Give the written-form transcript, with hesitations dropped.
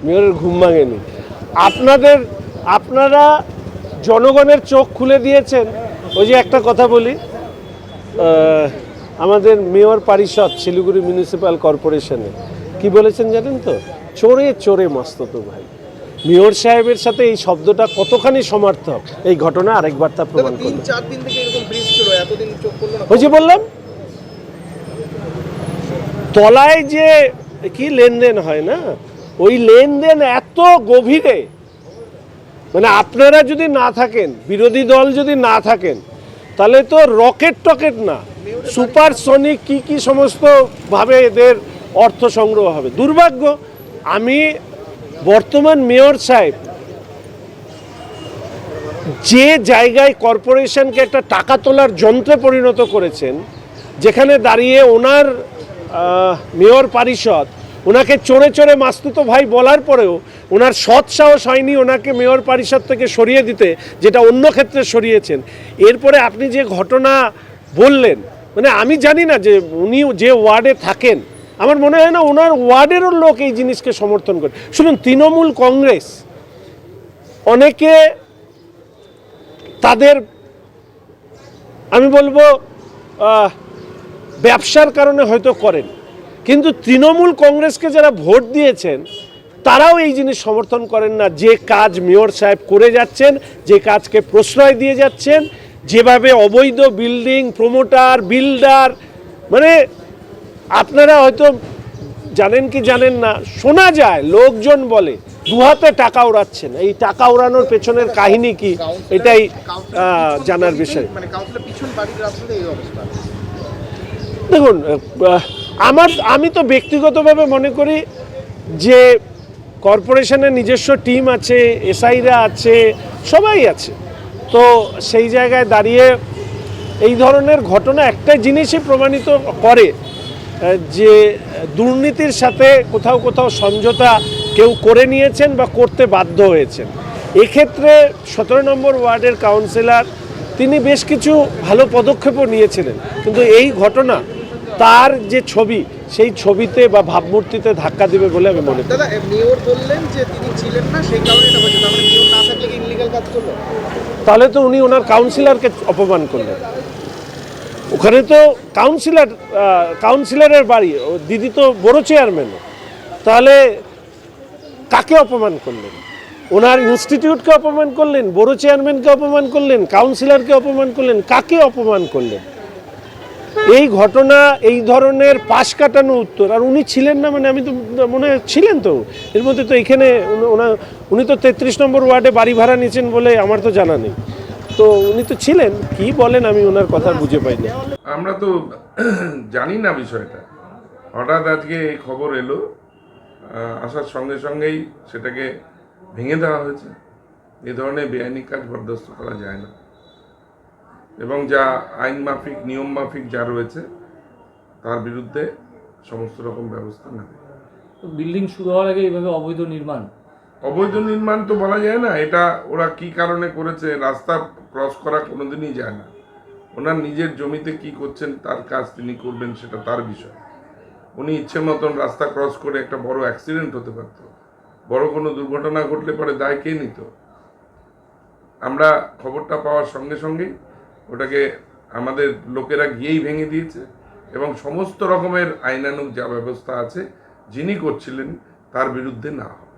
মেয়রের ঘুম ভাঙেনি। আপনারা জনগণের চোখ খুলে দিয়েছেন। ওই যে একটা কথা বলি, আমাদের মেয়র পরিষদ শিলিগুড়ি মিউনিসিপ্যাল কর্পোরেশনে কি বলেছেন জানেন তো? চোরে চোরে মস্তত ভাই। মেয়র সাহেবের সাথে এই শব্দটা কতখানি সমার্থক এই ঘটনা আরেকবার তা প্রমাণ করে। 3-4 দিন থেকে এরকম ব্রিজ ছিল, এতদিন চোখ করলো না। ওই যে বললাম, তলায় যে কি লেনদেন হয় না, ওই লেনদেন এত গভীরে, মানে আপনারা যদি না থাকেন, বিরোধী দল যদি না থাকেন, তাহলে তো রকেট টকেট না, সুপারসনিক কি সমস্ত ভাবে এদের অর্থ সংগ্রহ হবে। দুর্ভাগ্য, আমি বর্তমান মেয়র সাহেব যে জায়গায় কর্পোরেশনকে একটা টাকা তোলার যন্ত্রে পরিণত করেছেন, যেখানে দাঁড়িয়ে ওনার মেয়র পরিষদ ওনাকে চোরে চোরে মাস্তুতো ভাই বলার পরেও ওনার সৎ সাহস হয়নি ওনাকে মেয়র পরিষদ থেকে সরিয়ে দিতে, যেটা অন্য ক্ষেত্রে সরিয়েছেন। এরপরে আপনি যে ঘটনা বললেন, মানে আমি জানি না যে উনি যে ওয়ার্ডে থাকেন, আমার মনে হয় না ওনার ওয়ার্ডেরও লোক এই জিনিসকে সমর্থন করে। শুনুন, তৃণমূল কংগ্রেস অনেকে তাদের, আমি বলবো, ব্যবসার কারণে হয়তো করেন, কিন্তু তৃণমূল কংগ্রেসকে যারা ভোট দিয়েছেন তারাও এই জিনিস সমর্থন করেন না। যে কাজ মেয়র সাহেব করে যাচ্ছেন, যে কাজকে প্রশ্রয় দিয়ে যাচ্ছেন, যেভাবে অবৈধ বিল্ডিং প্রমোটার বিল্ডার, মানে আপনারা হয়তো জানেন কি জানেন না, শোনা যায় লোকজন বলে দুহাতে টাকা ওড়াচ্ছেন। এই টাকা ওড়ানোর পেছনের কাহিনী কি, এটাই জানার বিষয়। মানে কাউন্সিলর পিছন বাড়ির রাস্তাতে এই অবস্থা। দেখুন, আমি তো ব্যক্তিগতভাবে মনে করি যে কর্পোরেশনের নিজস্ব টিম আছে, এসআইরা আছে, সবাই আছে। তো সেই জায়গায় দাঁড়িয়ে এই ধরনের ঘটনা একটা জিনিসই প্রমাণিত করে যে দুর্নীতির সাথে কোথাও কোথাও সমঝোতা কেউ করে নিয়েছেন বা করতে বাধ্য হয়েছেন। এক্ষেত্রে 17 নম্বর ওয়ার্ডের কাউন্সিলর তিনি বেশ কিছু ভালো পদক্ষেপও নিয়েছিলেন, কিন্তু এই ঘটনা তার যে ছবি, সেই ছবিতে বা ভাবমূর্তিতে ধাক্কা দেবে বলে আমি মনে করি। দাদা, মেয়র বললেন যে তিনি ছিলেন না, সেই কারণে এটা হয়েছে। তার মানে মেয়র না থাকলে কি ইনলিগাল কাজ করলো? তাহলে তো উনি ওনার কাউন্সিলরকে অপমান করলেন। ওখানে তো কাউন্সিলরের বাড়ি, দিদি তো বড় চেয়ারম্যান, তাহলে কাকে অপমান করলেন? ওনার ইনস্টিটিউটকে অপমান করলেন, বড় চেয়ারম্যানকে অপমান করলেন, কাউন্সিলরকে অপমান করলেন, কাকে অপমান করলেন? এই ঘটনা, এই ধরনের পাশ কাটানো উত্তর। আর উনি ছিলেন না মানে, আমি তো মনে হয় ছিলেন তো এর মধ্যে। তো এখানে উনি তো 33 নম্বর ওয়ার্ডে বাড়ি ভাড়া নিয়েছেন বলে আমার তো জানা নেই। তো উনি তো ছিলেন, কি বলেন আমি ওনার কথা বুঝে পাইনি। আমরা তো জানি না বিষয়টা, হঠাৎ আজকে এই খবর এলো, আসার সঙ্গে সঙ্গেই সেটাকে ভেঙে দেওয়া হয়েছে। এই ধরনের বেআইনি কাজ বরদাস্ত করা যায় না, এবং যা আইন মাফিক নিয়ম মাফিক যা রয়েছে তার বিরুদ্ধে সমস্ত রকম ব্যবস্থা নেবে। বিল্ডিং শুরু হওয়ার আগে এইভাবে অবৈধ নির্মাণ তো বলা যায় না। এটা ওরা কি কারণে করেছে, রাস্তা ক্রস করা কোনোদিনই যায় না। ওনার নিজের জমিতে কি করছেন তার কাজ তিনি করবেন, সেটা তার বিষয়। উনি ইচ্ছে মতন রাস্তা ক্রস করে একটা বড় অ্যাক্সিডেন্ট হতে পারত, বড় কোনো দুর্ঘটনা ঘটলে পরে দায় কে নিত? আমরা খবরটা পাওয়ার সঙ্গে সঙ্গেই ওটাকে আমাদের লোকেরা গিয়েই ভেঙে দিয়েছে, এবং সমস্ত রকমের আইনানুগ যা ব্যবস্থা আছে যিনি করছিলেন তার বিরুদ্ধে না হয়।